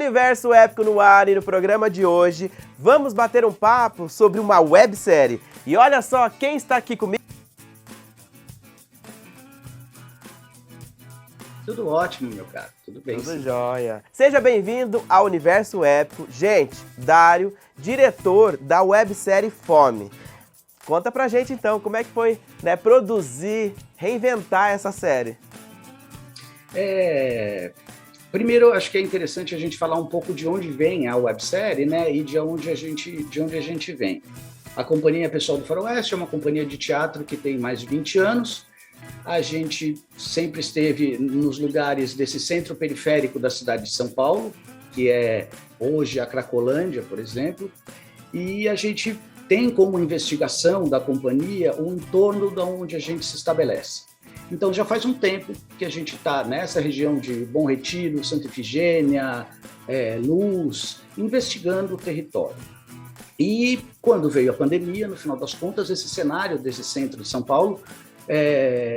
Universo Épico no ar, e no programa de hoje vamos bater um papo sobre uma websérie. E olha só quem está aqui comigo. Tudo ótimo, meu caro. Tudo bem. Tudo jóia. Seja bem-vindo ao Universo Épico. Gente, Dário, diretor da websérie Fome. Conta pra gente então, como é que foi, né, produzir, reinventar essa série? Primeiro, acho que é interessante a gente falar um pouco de onde vem a websérie, né, e de onde a gente vem. A Companhia Pessoal do Faroeste é uma companhia de teatro que tem mais de 20 anos. A gente sempre esteve nos lugares desse centro periférico da cidade de São Paulo, que é hoje a Cracolândia, por exemplo, e a gente tem como investigação da companhia o entorno de onde a gente se estabelece. Então, já faz um tempo que a gente está nessa região de Bom Retiro, Santa Efigênia, Luz, investigando o território. E quando veio a pandemia, no final das contas, esse cenário desse centro de São Paulo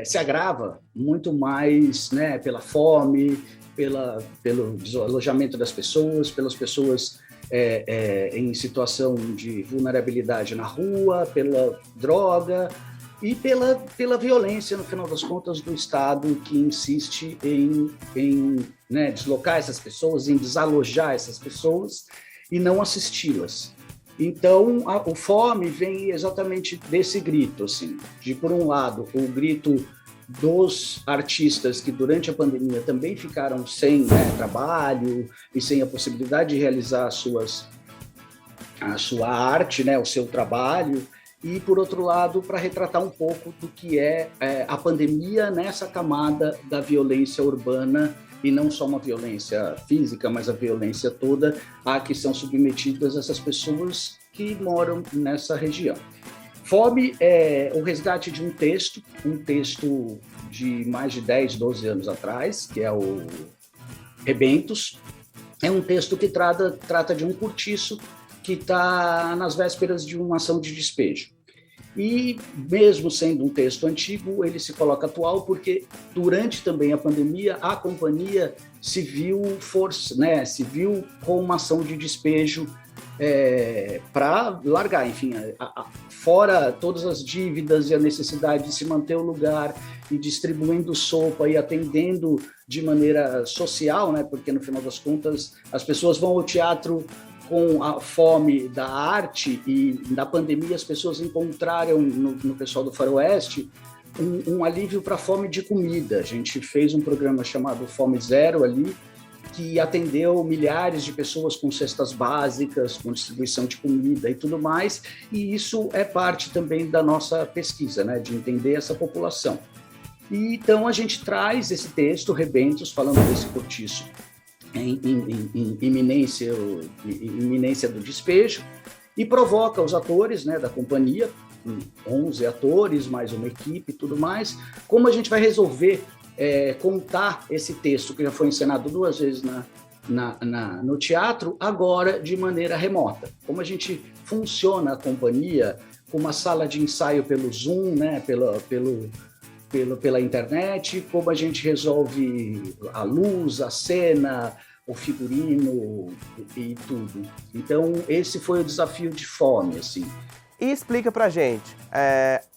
se agrava muito mais, né, pela fome, pelo desalojamento das pessoas, pelas pessoas em situação de vulnerabilidade na rua, pela droga e pela violência, no final das contas, do Estado, que insiste em deslocar essas pessoas, em desalojar essas pessoas e não assisti-las. Então, o Fome vem exatamente desse grito, assim, de, por um lado, o grito dos artistas que durante a pandemia também ficaram sem trabalho e sem a possibilidade de realizar a sua arte, o seu trabalho, e, por outro lado, para retratar um pouco do que é a pandemia nessa camada da violência urbana, e não só uma violência física, mas a violência toda a que são submetidas essas pessoas que moram nessa região. Fome é o resgate de um texto de mais de 10, 12 anos atrás, que é o Rebentos. É um texto que trata de um cortiço que está nas vésperas de uma ação de despejo. E, mesmo sendo um texto antigo, ele se coloca atual porque, durante também a pandemia, a companhia se viu com uma ação de despejo para largar, enfim, fora todas as dívidas e a necessidade de se manter o lugar e distribuindo sopa e atendendo de maneira social, porque, no final das contas, as pessoas vão ao teatro com a fome da arte, e na pandemia as pessoas encontraram no pessoal do Faroeste um alívio para a fome de comida. A gente fez um programa chamado Fome Zero ali, que atendeu milhares de pessoas com cestas básicas, com distribuição de comida e tudo mais, e isso é parte também da nossa pesquisa, de entender essa população. E, então a gente traz esse texto, Rebentos, falando desse cortiço em iminência do despejo, e provoca os atores da companhia, 11 atores, mais uma equipe e tudo mais, como a gente vai resolver contar esse texto que já foi encenado 2 vezes no teatro, agora de maneira remota. Como a gente funciona a companhia com uma sala de ensaio pelo Zoom, pela internet, como a gente resolve a luz, a cena, o figurino e tudo. Então, esse foi o desafio de Fome, assim. E explica pra gente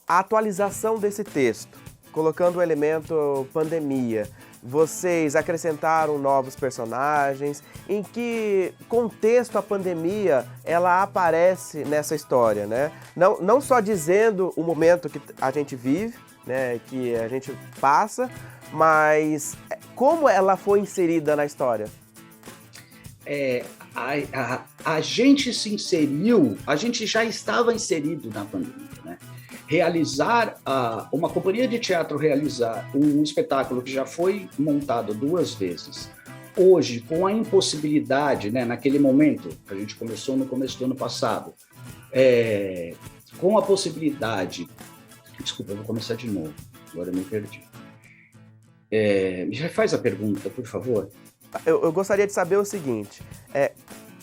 a atualização desse texto, colocando o elemento pandemia. Vocês acrescentaram novos personagens. Em que contexto a pandemia ela aparece nessa história, né? Não só dizendo o momento que a gente vive, que a gente passa, mas como ela foi inserida na história? A gente se inseriu, a gente já estava inserido na pandemia, uma companhia de teatro realizar um espetáculo que já foi montado 2 vezes, hoje, com a impossibilidade, naquele momento, a gente começou no começo do ano passado, com a possibilidade... Desculpa, eu vou começar de novo, agora eu me perdi. Me faz a pergunta, por favor. Eu gostaria de saber o seguinte,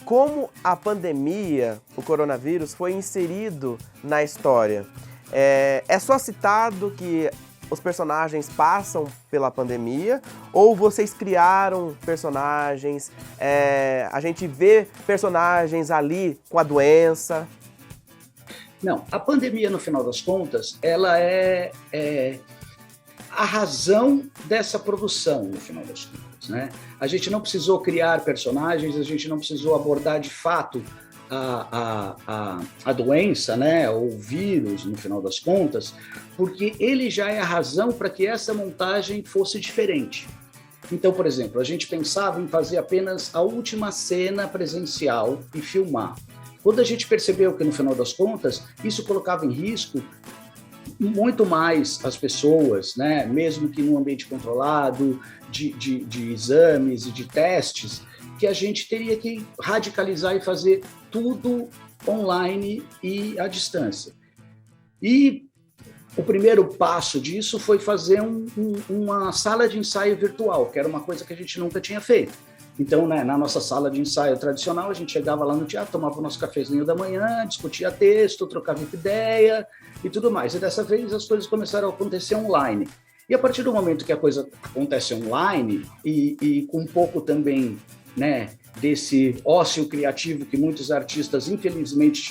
como a pandemia, o coronavírus, foi inserido na história? É só citado que os personagens passam pela pandemia ou vocês criaram personagens, a gente vê personagens ali com a doença? Não, a pandemia, no final das contas, ela é a razão dessa produção, no final das contas, né? A gente não precisou criar personagens, a gente não precisou abordar de fato a doença, né, ou o vírus, no final das contas, porque ele já é a razão para que essa montagem fosse diferente. Então, por exemplo, a gente pensava em fazer apenas a última cena presencial e filmar. Quando a gente percebeu que, no final das contas, isso colocava em risco muito mais as pessoas, né, mesmo que num ambiente controlado, de exames e de testes, que a gente teria que radicalizar e fazer tudo online e à distância. E o primeiro passo disso foi fazer uma sala de ensaio virtual, que era uma coisa que a gente nunca tinha feito. Então, né, na nossa sala de ensaio tradicional, a gente chegava lá no teatro, tomava o nosso cafezinho da manhã, discutia texto, trocava ideia e tudo mais. E dessa vez as coisas começaram a acontecer online. E a partir do momento que a coisa acontece online e com um pouco também, né, desse ócio criativo que muitos artistas, infelizmente,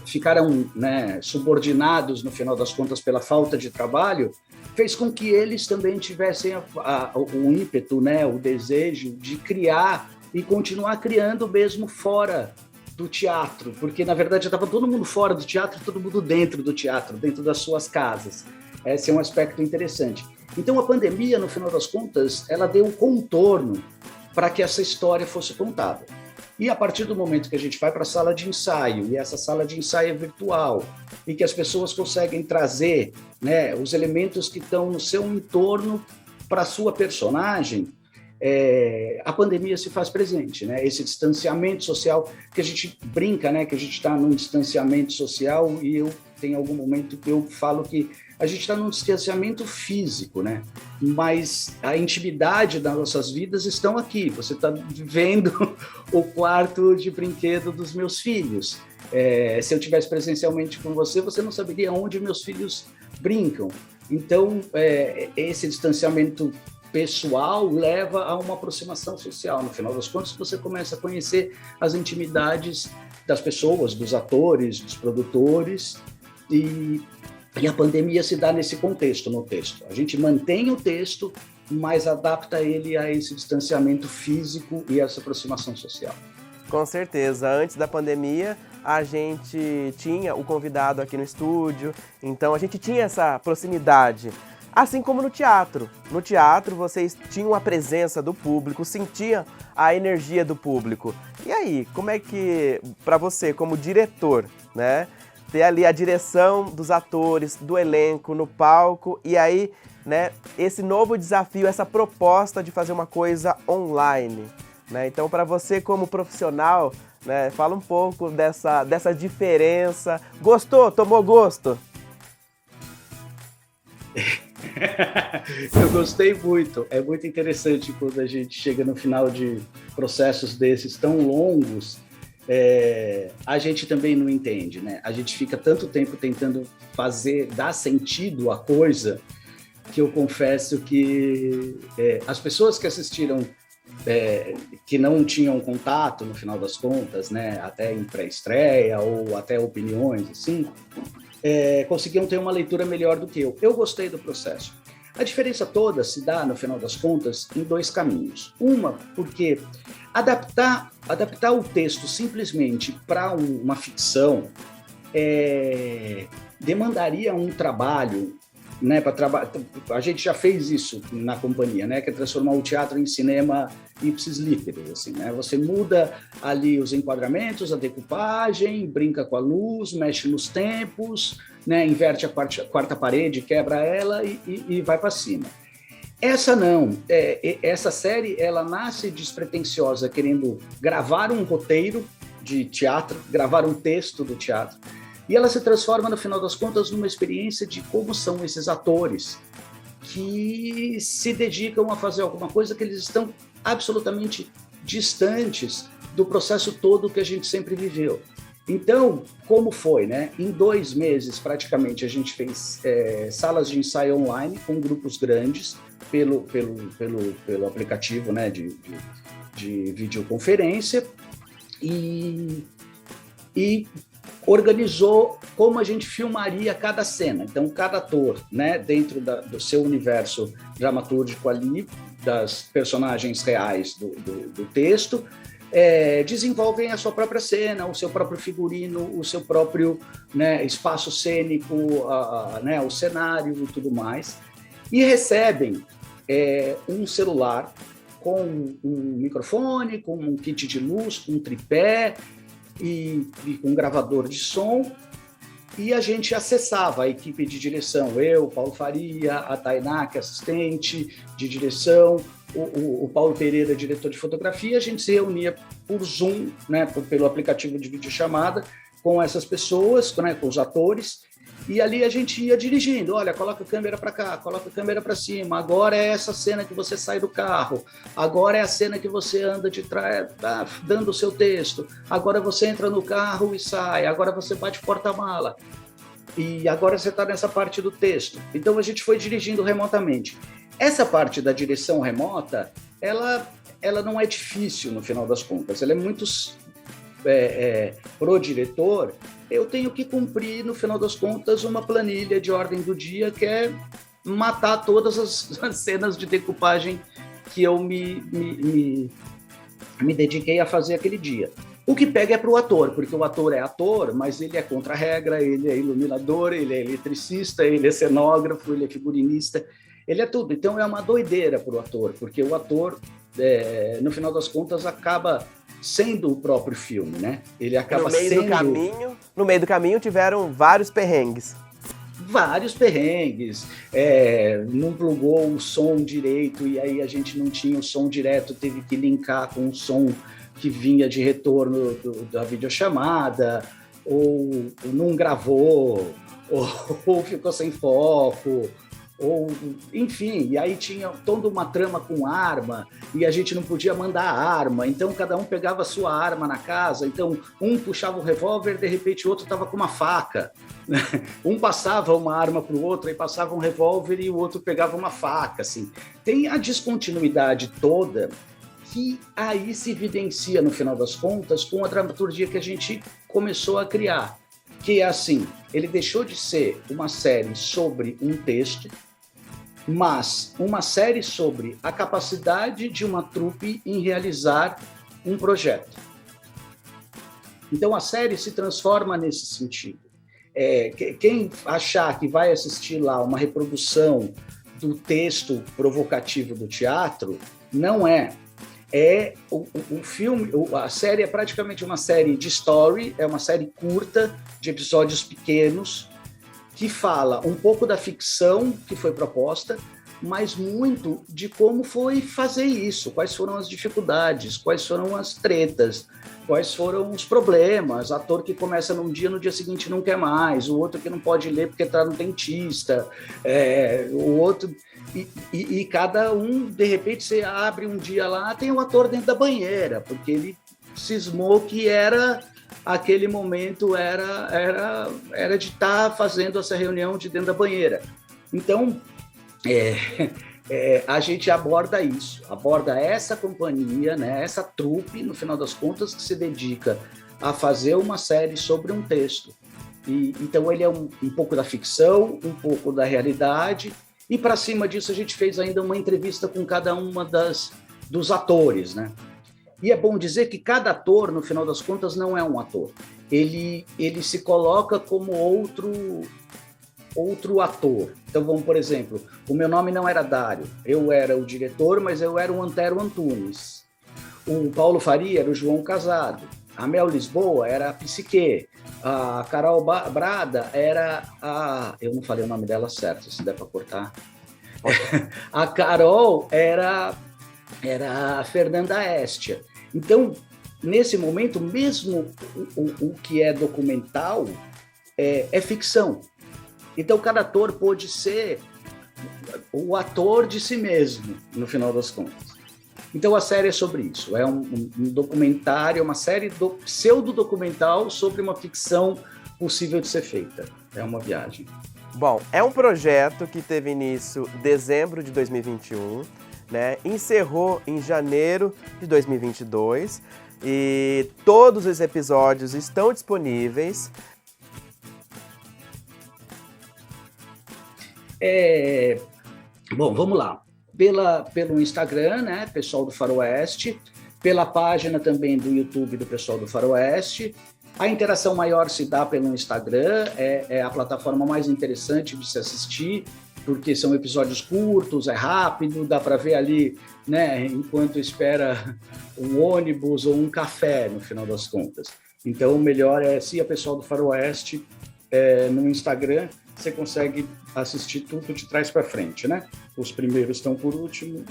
ficaram, né, subordinados, no final das contas, pela falta de trabalho, fez com que eles também tivessem o ímpeto, né, o desejo de criar e continuar criando mesmo fora do teatro, porque, na verdade, estava todo mundo fora do teatro e todo mundo dentro do teatro, dentro das suas casas. Esse é um aspecto interessante. Então, a pandemia, no final das contas, ela deu um contorno para que essa história fosse contada. E a partir do momento que a gente vai para a sala de ensaio, e essa sala de ensaio é virtual, e que as pessoas conseguem trazer, né, os elementos que estão no seu entorno para a sua personagem, a pandemia se faz presente, né? Esse distanciamento social, que a gente brinca, né, que a gente está num distanciamento social, e eu tenho algum momento que eu falo que a gente está num distanciamento físico, né? Mas a intimidade das nossas vidas estão aqui. Você está vendo o quarto de brinquedo dos meus filhos. Se eu tivesse presencialmente com você, você não saberia onde meus filhos brincam. Então, esse distanciamento pessoal leva a uma aproximação social. No final das contas, você começa a conhecer as intimidades das pessoas, dos atores, dos produtores, e a pandemia se dá nesse contexto, no texto. A gente mantém o texto, mas adapta ele a esse distanciamento físico e essa aproximação social. Com certeza. Antes da pandemia, a gente tinha o convidado aqui no estúdio, então a gente tinha essa proximidade. Assim como no teatro. No teatro, vocês tinham a presença do público, sentiam a energia do público. E aí, como é que, para você, como diretor, né, ter ali a direção dos atores, do elenco no palco, e aí, né, esse novo desafio, essa proposta de fazer uma coisa online, né? Então, para você como profissional, né, fala um pouco dessa diferença. Gostou? Tomou gosto? Eu gostei muito. É muito interessante quando a gente chega no final de processos desses tão longos, a gente também não entende, né? A gente fica tanto tempo tentando dar sentido à coisa, que eu confesso que as pessoas que assistiram, que não tinham contato, no final das contas, né, até em pré-estreia ou até opiniões, assim, conseguiam ter uma leitura melhor do que eu. Eu gostei do processo. A diferença toda se dá, no final das contas, em dois caminhos. Uma, porque adaptar o texto simplesmente para uma ficção demandaria um trabalho, né, a gente já fez isso na companhia, né, que é transformar o teatro em cinema ipsis literis, assim, né? Você muda ali os enquadramentos, a decupagem, brinca com a luz, mexe nos tempos, né, inverte a quarta parede, quebra ela e vai para cima. Essa não, essa série, ela nasce despretensiosa, querendo gravar um roteiro de teatro, gravar um texto do teatro, e ela se transforma, no final das contas, numa experiência de como são esses atores que se dedicam a fazer alguma coisa que eles estão absolutamente distantes do processo todo que a gente sempre viveu. Então, como foi, né? Em 2 meses, praticamente, a gente fez salas de ensaio online com grupos grandes pelo aplicativo, né, de videoconferência e organizou como a gente filmaria cada cena. Então, cada ator, né, dentro do seu universo dramatúrgico ali, das personagens reais do texto, desenvolvem a sua própria cena, o seu próprio figurino, o seu próprio, né, espaço cênico, né, o cenário e tudo mais, e recebem um celular com um microfone, com um kit de luz, com um tripé e com um gravador de som, e a gente acessava a equipe de direção, eu, Paulo Faria, a Tainá, que é assistente de direção, o Paulo Pereira, diretor de fotografia. A gente se reunia por Zoom, né, pelo aplicativo de videochamada, com essas pessoas, né, com os atores, e ali a gente ia dirigindo. Olha, coloca a câmera para cá, coloca a câmera para cima, agora é essa cena que você sai do carro, agora é a cena que você anda de trás, dando o seu texto, agora você entra no carro e sai, agora você bate porta-mala, e agora você está nessa parte do texto. Então a gente foi dirigindo remotamente. Essa parte da direção remota, ela não é difícil no final das contas, ela é muito... pro diretor, eu tenho que cumprir, no final das contas, uma planilha de ordem do dia, que é matar todas as cenas de decupagem que eu me dediquei a fazer aquele dia. O que pega é para o ator, porque o ator é ator, mas ele é contra a regra, ele é iluminador, ele é eletricista, ele é cenógrafo, ele é figurinista, ele é tudo. Então é uma doideira para o ator, porque o ator, no final das contas, acaba sendo o próprio filme, né? Ele acaba sendo... No meio do caminho tiveram vários perrengues. Vários perrengues, não plugou o som direito e aí a gente não tinha o som direto, teve que linkar com o som que vinha de retorno da videochamada, ou não gravou, ou ficou sem foco, ou enfim, e aí tinha toda uma trama com arma, e a gente não podia mandar arma, então cada um pegava a sua arma na casa, então um puxava o revólver, de repente o outro estava com uma faca, né? Um passava uma arma para o outro, aí passava um revólver e o outro pegava uma faca, assim. Tem a descontinuidade toda que aí se evidencia, no final das contas, com a dramaturgia que a gente começou a criar, que é assim, ele deixou de ser uma série sobre um texto, mas uma série sobre a capacidade de uma trupe em realizar um projeto. Então a série se transforma nesse sentido. Quem achar que vai assistir lá uma reprodução do texto provocativo do teatro, não é. O filme, a série é praticamente uma série de story, é uma série curta, de episódios pequenos, que fala um pouco da ficção que foi proposta, mas muito de como foi fazer isso, quais foram as dificuldades, quais foram as tretas, quais foram os problemas, ator que começa num dia, no dia seguinte não quer mais, o outro que não pode ler porque está no dentista, o outro... E cada um, de repente, você abre um dia lá, tem um ator dentro da banheira, porque ele cismou que aquele momento era de estar fazendo essa reunião de dentro da banheira. Então, a gente aborda isso, aborda essa companhia, né, essa trupe, no final das contas, que se dedica a fazer uma série sobre um texto. Então, ele é um pouco da ficção, um pouco da realidade, e para cima disso a gente fez ainda uma entrevista com cada uma dos atores, né? E é bom dizer que cada ator, no final das contas, não é um ator. Ele se coloca como outro ator. Então, vamos, por exemplo, o meu nome não era Dário, eu era o diretor, mas eu era o Antero Antunes. O Paulo Faria era o João Casado. A Mel Lisboa era a Psique. A Carol Brada era a... Eu não falei o nome dela certo, se der para cortar. A Carol era a Fernanda Estia. Então, nesse momento, mesmo o que é documental é ficção. Então, cada ator pôde ser o ator de si mesmo, no final das contas. Então a série é sobre isso, é um documentário, uma série pseudo-documental sobre uma ficção possível de ser feita. É uma viagem. Bom, é um projeto que teve início em dezembro de 2021, né? Encerrou em janeiro de 2022 e todos os episódios estão disponíveis. Bom, vamos lá. Pelo Instagram, né, pessoal do Faroeste, pela página também do YouTube do pessoal do Faroeste. A interação maior se dá pelo Instagram, é a plataforma mais interessante de se assistir, porque são episódios curtos, é rápido, dá para ver ali, né, enquanto espera um ônibus ou um café, no final das contas. Então, o melhor é se a pessoal do Faroeste no Instagram, você consegue assistir tudo de trás para frente, né? Os primeiros estão por último.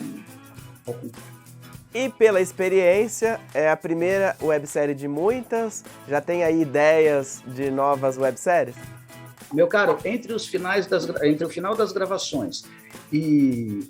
E pela experiência, é a primeira websérie de muitas? Já tem aí ideias de novas webséries? Meu caro, entre o final das gravações e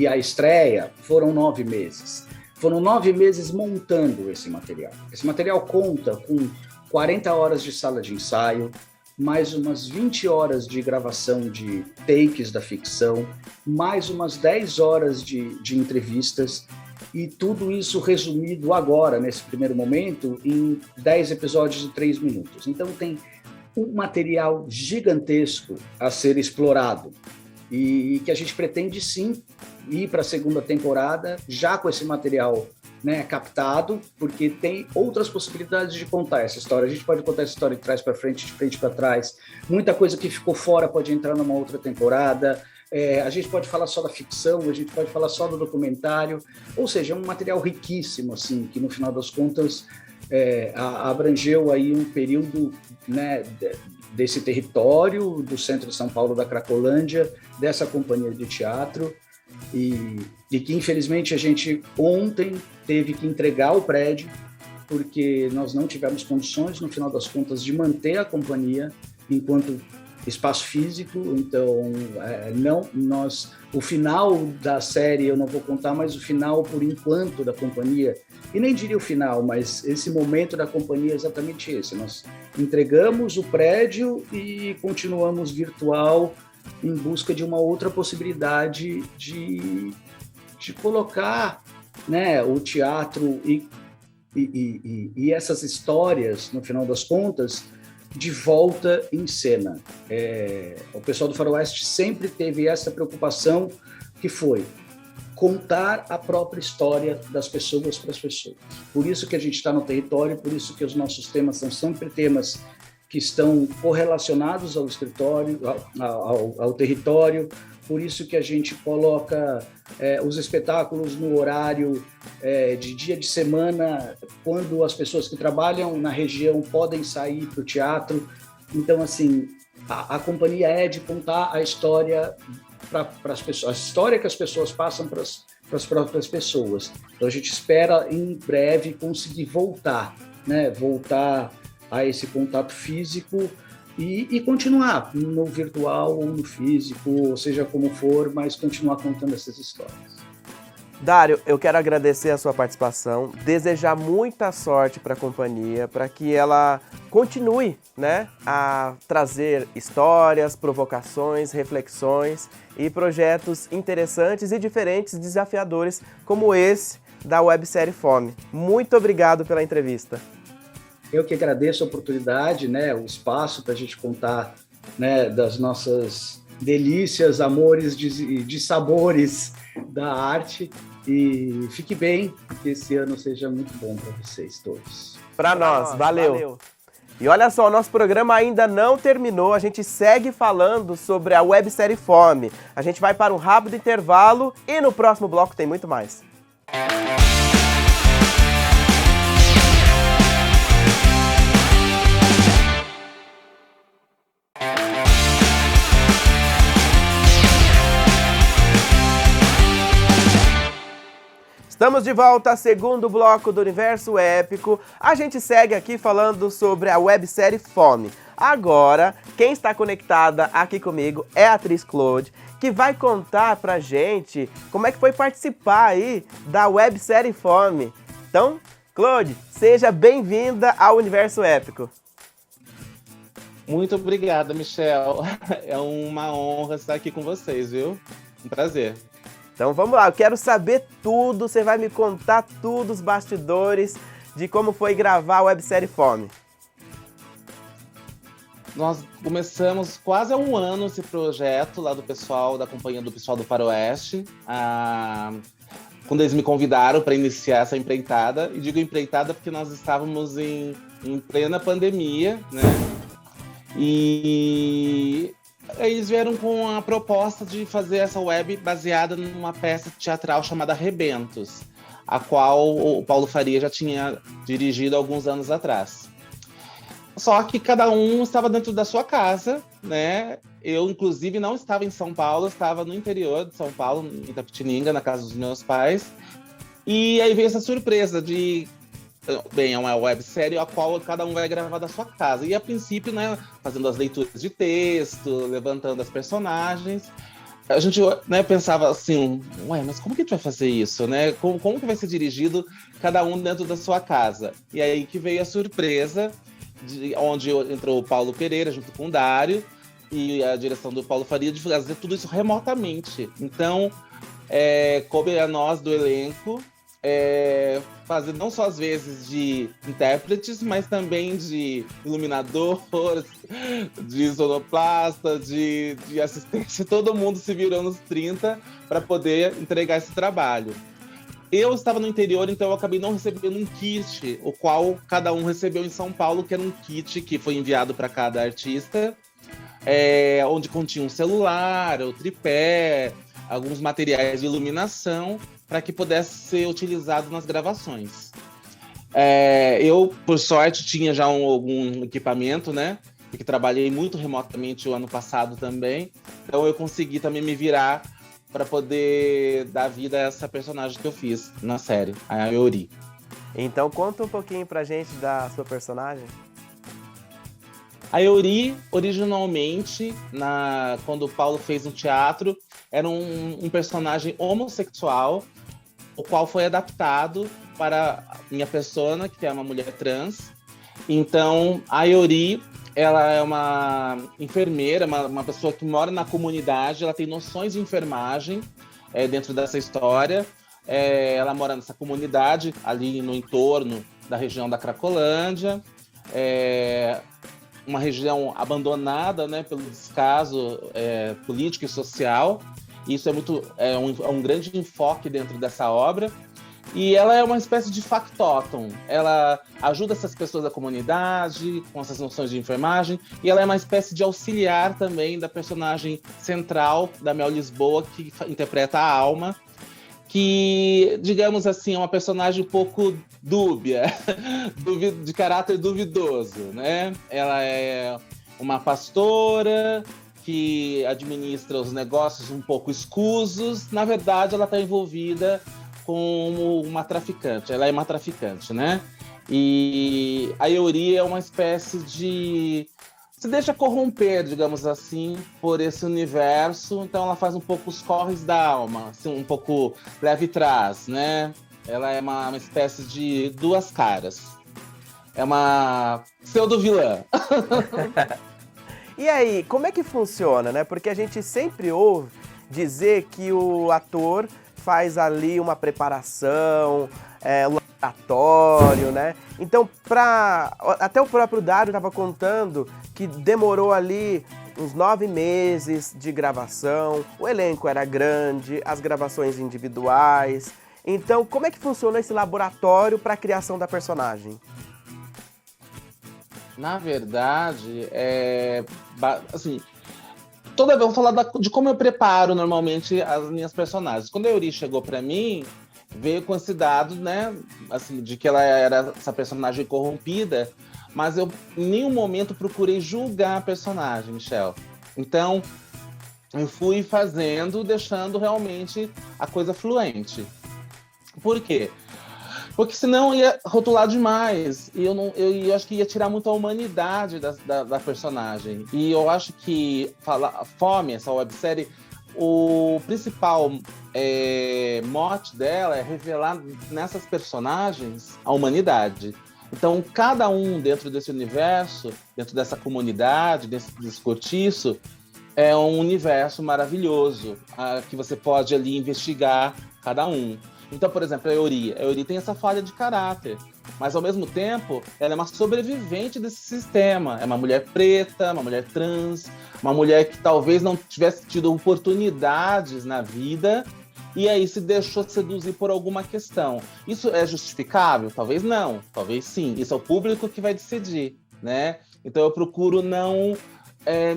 a estreia, foram 9 meses. Foram 9 meses montando esse material. Esse material conta com 40 horas de sala de ensaio, mais umas 20 horas de gravação de takes da ficção, mais umas 10 horas de entrevistas, e tudo isso resumido agora, nesse primeiro momento, em 10 episódios de 3 minutos. Então tem um material gigantesco a ser explorado, e que a gente pretende sim ir para a segunda temporada, já com esse material, né, captado, porque tem outras possibilidades de contar essa história. A gente pode contar essa história de trás para frente, de frente para trás. Muita coisa que ficou fora pode entrar numa outra temporada. A gente pode falar só da ficção, a gente pode falar só do documentário. Ou seja, é um material riquíssimo, assim, que no final das contas abrangeu aí um período, né, desse território do centro de São Paulo, da Cracolândia, dessa companhia de teatro. E que infelizmente a gente ontem teve que entregar o prédio porque nós não tivemos condições, no final das contas, de manter a companhia enquanto espaço físico. Então, o final da série eu não vou contar, mas o final, por enquanto, da companhia, e nem diria o final, mas esse momento da companhia é exatamente esse. Nós entregamos o prédio e continuamos virtual em busca de uma outra possibilidade de colocar, né, o teatro e essas histórias, no final das contas, de volta em cena. O pessoal do Faroeste sempre teve essa preocupação, que foi contar a própria história das pessoas para as pessoas. Por isso que a gente está no território, por isso que os nossos temas são sempre temas que estão correlacionados ao escritório, ao território, por isso que a gente coloca os espetáculos no horário de dia de semana, quando as pessoas que trabalham na região podem sair para o teatro. Então, assim, a companhia é de contar a história para as pessoas, a história que as pessoas passam para as próprias pessoas. Então, a gente espera, em breve, conseguir voltar, né? Voltar a esse contato físico e continuar no virtual ou no físico, ou seja como for, mas continuar contando essas histórias. Dário, eu quero agradecer a sua participação, desejar muita sorte para a companhia, para que ela continue, né, a trazer histórias, provocações, reflexões e projetos interessantes e diferentes, desafiadores, como esse da websérie Fome. Muito obrigado pela entrevista. Eu que agradeço a oportunidade, né, o espaço para a gente contar, né, das nossas delícias, amores de sabores da arte. E fique bem, que esse ano seja muito bom para vocês todos. Para nós, valeu! E olha só, o nosso programa ainda não terminou, a gente segue falando sobre a websérie Fome. A gente vai para um rápido intervalo e no próximo bloco tem muito mais. Estamos de volta, segundo bloco do Universo Épico. A gente segue aqui falando sobre a websérie Fome. Agora, quem está conectada aqui comigo é a atriz Claude, que vai contar pra gente como é que foi participar aí da websérie Fome. Então, Claude, seja bem-vinda ao Universo Épico. Muito obrigada, Michel. É uma honra estar aqui com vocês, viu? Um prazer. Então vamos lá, eu quero saber tudo, você vai me contar tudo, os bastidores de como foi gravar a websérie Fome. Nós começamos quase há um ano esse projeto lá do pessoal, da companhia do pessoal do Faroeste. Quando eles me convidaram para iniciar essa empreitada, e digo empreitada porque nós estávamos em plena pandemia, né? E eles vieram com a proposta de fazer essa web baseada numa peça teatral chamada Rebentos, a qual o Paulo Faria já tinha dirigido alguns anos atrás. Só que cada um estava dentro da sua casa, né? Eu, inclusive, não estava em São Paulo, estava no interior de São Paulo, em Itapetininga, na casa dos meus pais. E aí veio essa surpresa de... Bem, é uma websérie a qual cada um vai gravar da sua casa. E, a princípio, né, fazendo as leituras de texto, levantando as personagens, a gente, né, pensava assim, ué, mas como que a gente vai fazer isso, né? Como que vai ser dirigido cada um dentro da sua casa? E aí que veio a surpresa, onde entrou o Paulo Pereira junto com o Dário e a direção do Paulo Faria de fazer tudo isso remotamente. Então, coube a nós do elenco fazer não só as vezes de intérpretes, mas também de iluminador, de sonoplasta, de assistência. Todo mundo se virou nos 30 para poder entregar esse trabalho. Eu estava no interior, então eu acabei não recebendo um kit, o qual cada um recebeu em São Paulo, que era um kit que foi enviado para cada artista, onde continha um celular, o tripé, alguns materiais de iluminação, para que pudesse ser utilizado nas gravações. Eu, por sorte, tinha já algum equipamento, né? Porque trabalhei muito remotamente o ano passado também, então eu consegui também me virar para poder dar vida a essa personagem que eu fiz na série, a Euri. Então conta um pouquinho pra gente da sua personagem. A Euri, originalmente, quando o Paulo fez no teatro, era um personagem homossexual, o qual foi adaptado para minha persona, que é uma mulher trans. Então, a Euri, ela é uma enfermeira, uma pessoa que mora na comunidade, ela tem noções de enfermagem dentro dessa história. Ela mora nessa comunidade, ali no entorno da região da Cracolândia, uma região abandonada, né, pelo descaso político e social. Isso é um grande enfoque dentro dessa obra. E ela é uma espécie de factotum. Ela ajuda essas pessoas da comunidade, com essas noções de enfermagem, e ela é uma espécie de auxiliar também da personagem central da Mel Lisboa, que interpreta a Alma, que, digamos assim, é uma personagem um pouco dúbia, de caráter duvidoso, né? Ela é uma pastora que administra os negócios um pouco escusos. Na verdade, ela está envolvida como uma traficante. Ela é uma traficante, né? E a Euri é uma espécie de... se deixa corromper, digamos assim, por esse universo. Então ela faz um pouco os corres da alma, assim, um pouco leve e trás, né? Ela é uma espécie de duas caras. É uma pseudo-vilã. E aí, como é que funciona, né? Porque a gente sempre ouve dizer que o ator faz ali uma preparação, um laboratório, né? Então, até o próprio Dário estava contando que demorou ali uns 9 meses de gravação, o elenco era grande, as gravações individuais. Então, como é que funciona esse laboratório para a criação da personagem? Na verdade, assim, vou falar de como eu preparo normalmente as minhas personagens. Quando a Euri chegou para mim, veio com esse dado, né, assim, de que ela era essa personagem corrompida, mas eu em nenhum momento procurei julgar a personagem, Michel. Então, eu fui fazendo, deixando realmente a coisa fluente. Por quê? Porque senão ia rotular demais. E eu acho que ia tirar muito a humanidade da personagem. E eu acho que Fome, essa websérie, o principal mote dela é revelar nessas personagens a humanidade. Então, cada um dentro desse universo, dentro dessa comunidade, desse cortiço, é um universo maravilhoso que você pode ali investigar cada um. Então, por exemplo, a Euri tem essa falha de caráter, mas ao mesmo tempo ela é uma sobrevivente desse sistema. É uma mulher preta, uma mulher trans, uma mulher que talvez não tivesse tido oportunidades na vida e aí se deixou seduzir por alguma questão. Isso é justificável? Talvez não, talvez sim. Isso é o público que vai decidir, né? Então eu procuro não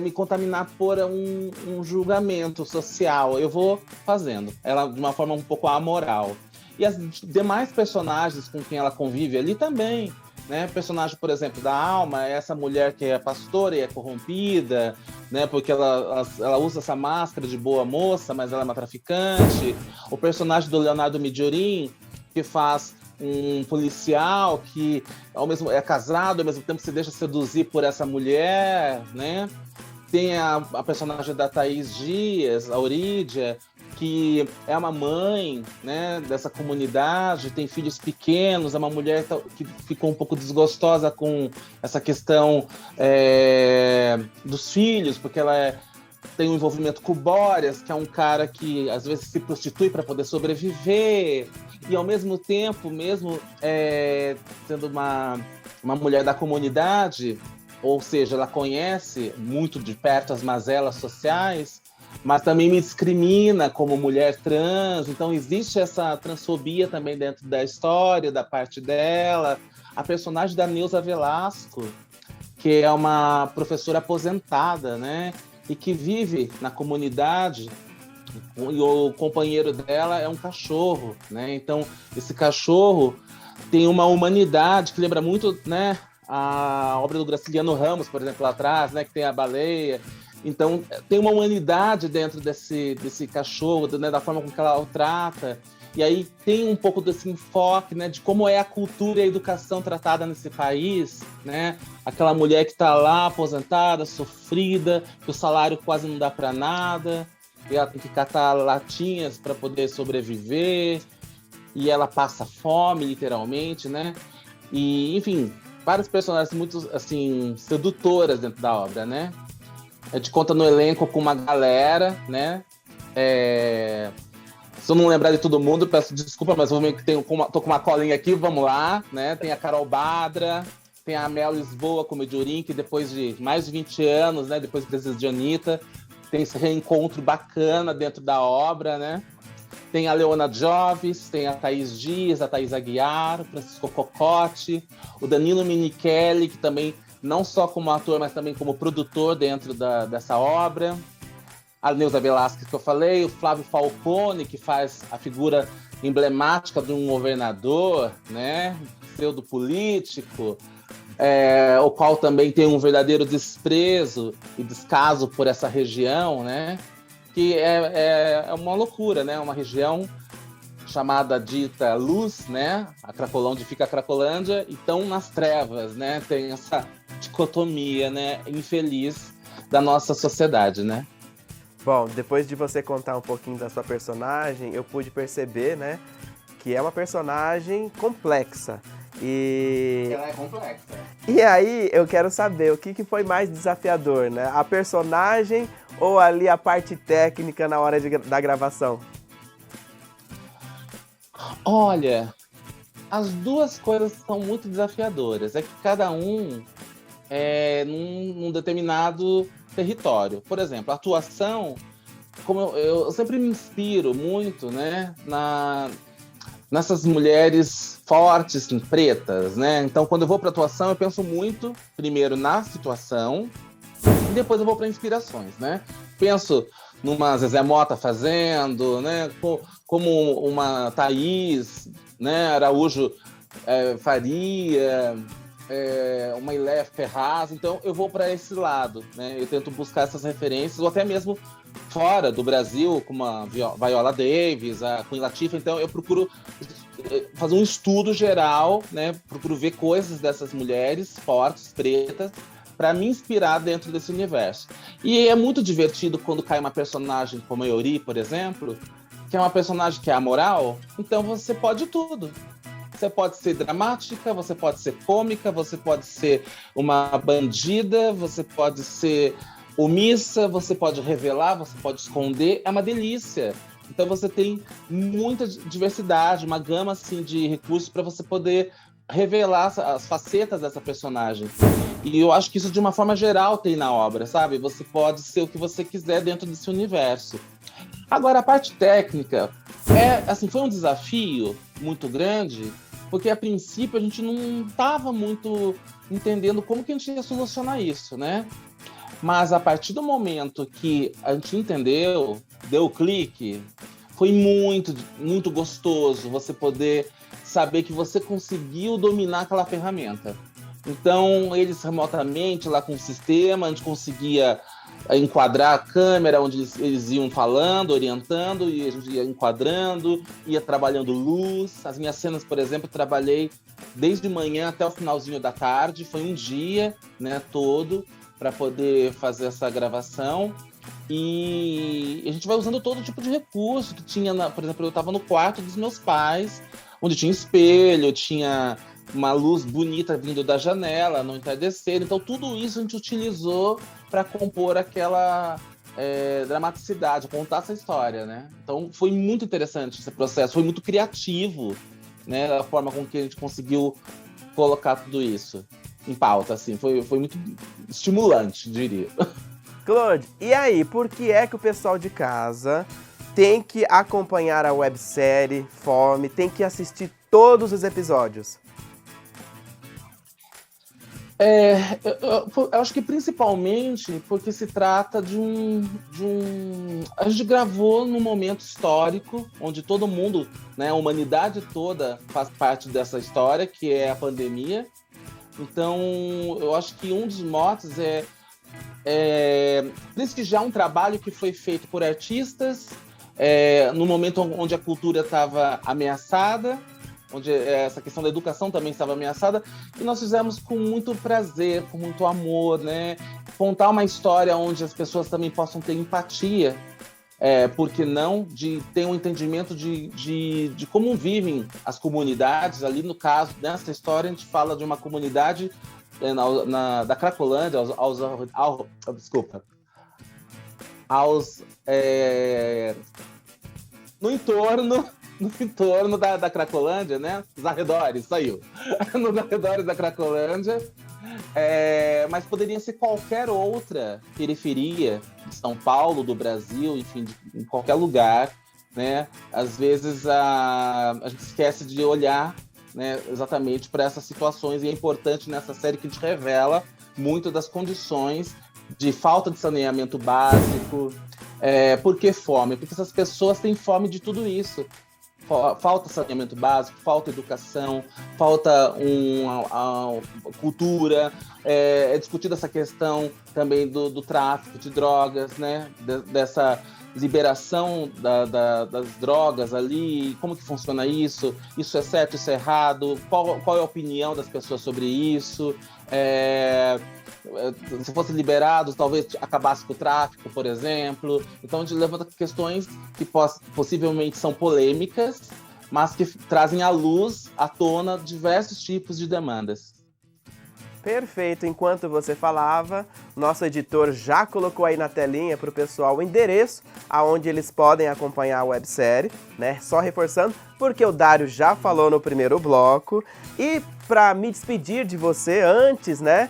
me contaminar por um julgamento social. Eu vou fazendo ela de uma forma um pouco amoral. E as demais personagens com quem ela convive ali também, né? O personagem, por exemplo, da Alma é essa mulher que é pastora e é corrompida, né? Porque ela usa essa máscara de boa moça, mas ela é uma traficante. O personagem do Leonardo Midiorin, que faz um policial que é casado, ao mesmo tempo se deixa seduzir por essa mulher, né? Tem a personagem da Thaís Dias, a Orídia, que é uma mãe, né, dessa comunidade, tem filhos pequenos, é uma mulher que ficou um pouco desgostosa com essa questão dos filhos, porque ela tem um envolvimento com o Boreas, que é um cara que às vezes se prostitui para poder sobreviver, e ao mesmo tempo, mesmo sendo uma mulher da comunidade, ou seja, ela conhece muito de perto as mazelas sociais, mas também me discrimina como mulher trans. Então existe essa transfobia também dentro da história, da parte dela. A personagem da Neuza Velasco, que é uma professora aposentada, né? E que vive na comunidade, e o companheiro dela é um cachorro, né? Então esse cachorro tem uma humanidade que lembra muito, né, a obra do Graciliano Ramos, por exemplo, lá atrás, né, que tem a baleia. Então, tem uma humanidade dentro desse cachorro, né, da forma com que ela o trata. E aí tem um pouco desse enfoque, né, de como é a cultura e a educação tratada nesse país, né? Aquela mulher que está lá, aposentada, sofrida, que o salário quase não dá para nada, e ela tem que catar latinhas para poder sobreviver, e ela passa fome, literalmente, né? E, enfim, várias personagens muito, assim, sedutoras dentro da obra, né? A gente conta no elenco com uma galera, né? Se eu não lembrar de todo mundo, peço desculpa, mas vou ver que tô com uma colinha aqui, vamos lá, né? Tem a Carol Badra, tem a Mel Lisboa com o Midiorin, que depois de mais de 20 anos, né? Depois do Desejo de Anitta, tem esse reencontro bacana dentro da obra, né? Tem a Leona Joves, tem a Thaís Dias, a Thaís Aguiar, o Francisco Cocotti, o Danilo Minichelli, que também, não só como ator, mas também como produtor dentro dessa obra. A Neuza Velasquez, que eu falei, o Flávio Falcone, que faz a figura emblemática de um governador, né? Pseudo-político, o qual também tem um verdadeiro desprezo e descaso por essa região, né? Que é uma loucura, né? Uma região chamada dita luz, né? A Cracolândia, onde fica a Cracolândia, e estão nas trevas, né? Tem essa dicotomia, né? Infeliz da nossa sociedade, né? Bom, depois de você contar um pouquinho da sua personagem, eu pude perceber, né, que é uma personagem complexa. Ela é complexa. E aí, eu quero saber o que foi mais desafiador, né? A personagem ou ali a parte técnica na hora da gravação? Olha, as duas coisas são muito desafiadoras. É que cada um é num determinado território. Por exemplo, a atuação, como eu sempre me inspiro muito, né, nessas mulheres fortes, pretas, né? Então, quando eu vou para atuação, eu penso muito, primeiro, na situação, e depois eu vou para inspirações, né? Penso numa Zezé Mota fazendo, né? Como uma Thaís, né? Araújo faria, uma Iléia Ferraz. Então, eu vou para esse lado, né? Eu tento buscar essas referências, ou até mesmo fora do Brasil, como a Viola Davis, a Queen Latifah. Então, eu procuro fazer um estudo geral, né? Procuro ver coisas dessas mulheres fortes, pretas, para me inspirar dentro desse universo. E é muito divertido quando cai uma personagem como a Yori, por exemplo, que é uma personagem que é amoral, então você pode tudo. Você pode ser dramática, você pode ser cômica, você pode ser uma bandida, você pode ser omissa, você pode revelar, você pode esconder. É uma delícia. Então você tem muita diversidade, uma gama assim, de recursos para você poder revelar as facetas dessa personagem. E eu acho que isso, de uma forma geral, tem na obra, sabe? Você pode ser o que você quiser dentro desse universo. Agora, a parte técnica foi um desafio muito grande, porque a princípio a gente não estava muito entendendo como que a gente ia solucionar isso, né? Mas a partir do momento que a gente entendeu, deu o clique, foi muito, muito gostoso você poder saber que você conseguiu dominar aquela ferramenta. Então, eles remotamente, lá com o sistema, a gente conseguia enquadrar a câmera onde eles iam falando, orientando, e a gente ia enquadrando, ia trabalhando luz. As minhas cenas, por exemplo, eu trabalhei desde manhã até o finalzinho da tarde, foi um dia, né, todo, para poder fazer essa gravação. E a gente vai usando todo tipo de recurso que tinha, por exemplo, eu estava no quarto dos meus pais, onde tinha espelho, tinha uma luz bonita vindo da janela, no entardecer. Então, tudo isso a gente utilizou para compor aquela dramaticidade, contar essa história, né? Então, foi muito interessante esse processo, foi muito criativo, né? A forma com que a gente conseguiu colocar tudo isso em pauta, assim. Foi muito estimulante, diria. Claude, e aí, por que é que o pessoal de casa tem que acompanhar a websérie Fome, tem que assistir todos os episódios? Eu acho que principalmente porque se trata de um... A gente gravou num momento histórico onde todo mundo, né, a humanidade toda faz parte dessa história, que é a pandemia. Então, eu acho que um dos motes é prestigiar um trabalho que foi feito por artistas no momento onde a cultura estava ameaçada, onde essa questão da educação também estava ameaçada, e nós fizemos com muito prazer, com muito amor, né? Contar uma história onde as pessoas também possam ter empatia, por que não, de ter um entendimento de como vivem as comunidades. Ali, no caso, nessa história, a gente fala de uma comunidade da Cracolândia, no entorno da Cracolândia, né? Os arredores, saiu. Nos arredores da Cracolândia. Mas poderia ser qualquer outra periferia de São Paulo, do Brasil, enfim, em qualquer lugar, né? Às vezes a gente esquece de olhar, né, exatamente para essas situações, e é importante nessa série que a gente revela muito das condições de falta de saneamento básico. Por que fome? Porque essas pessoas têm fome de tudo isso. Falta saneamento básico, falta educação, falta cultura. É discutida essa questão também do tráfico de drogas, né? Dessa liberação das drogas ali, como que funciona isso é certo, isso é errado, qual é a opinião das pessoas sobre isso, se fossem liberados, talvez acabasse com o tráfico, por exemplo. Então a gente levanta questões que possivelmente são polêmicas, mas que trazem à luz, à tona, diversos tipos de demandas. Perfeito. Enquanto você falava, nosso editor já colocou aí na telinha para o pessoal o endereço aonde eles podem acompanhar a websérie, né? Só reforçando, porque o Dário já falou no primeiro bloco. E para me despedir de você, antes, né,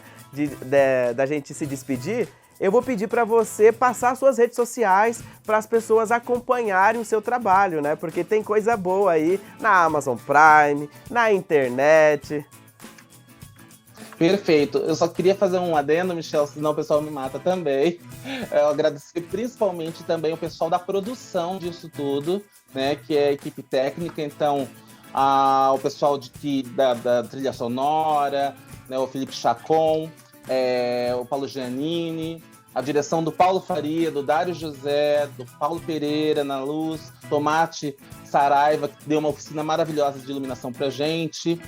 da gente se despedir, eu vou pedir para você passar suas redes sociais para as pessoas acompanharem o seu trabalho, né? Porque tem coisa boa aí na Amazon Prime, na internet. Perfeito. Eu só queria fazer um adendo, Michel, senão o pessoal me mata também. Eu agradecer principalmente também o pessoal da produção disso tudo, né, que é a equipe técnica. Então, o pessoal da trilha sonora, né, o Felipe Chacon, o Paulo Giannini, a direção do Paulo Faria, do Dário José, do Paulo Pereira na luz, Tomate Saraiva, que deu uma oficina maravilhosa de iluminação pra gente,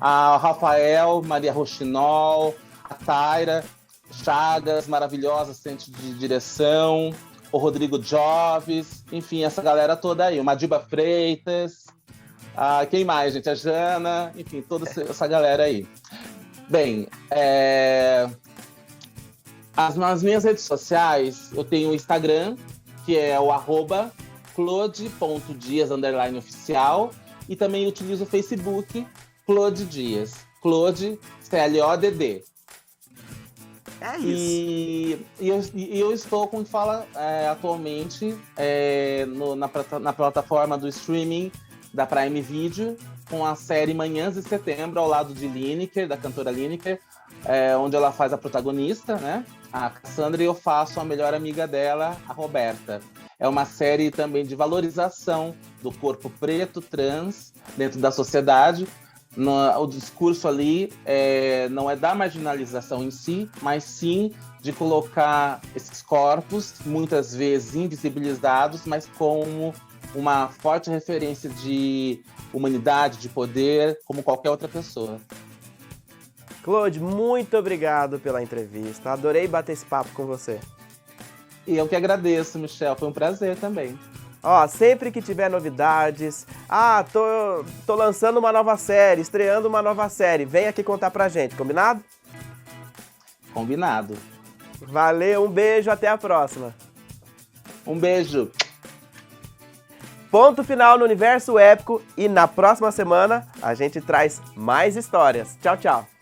a Rafael, Maria Rochinol, a Taira Chagas, maravilhosa assistente de direção, o Rodrigo Joves, enfim, essa galera toda aí, o Madiba Freitas, quem mais, gente? A Jana, enfim, toda essa galera aí. Bem, nas minhas redes sociais, eu tenho o Instagram, que é o @claude.dias_oficial, e também utilizo o Facebook, Claude Dias. Claude, CLODD. É isso. E eu estou, como fala, atualmente na plataforma do streaming da Prime Video, com a série Manhãs de Setembro, ao lado de Lineker, da cantora Lineker, onde ela faz a protagonista, né? A Cassandra, e eu faço a melhor amiga dela, a Roberta. É uma série também de valorização do corpo preto, trans, dentro da sociedade. O discurso ali não é da marginalização em si, mas sim de colocar esses corpos, muitas vezes invisibilizados, mas como uma forte referência de humanidade, de poder, como qualquer outra pessoa. Claude, muito obrigado pela entrevista. Adorei bater esse papo com você. E eu que agradeço, Michel. Foi um prazer também. Sempre que tiver novidades, tô lançando uma nova série, estreando uma nova série, vem aqui contar pra gente, combinado? Combinado. Valeu, um beijo, até a próxima. Um beijo. Ponto final no Universo Épico, e na próxima semana a gente traz mais histórias. Tchau, tchau.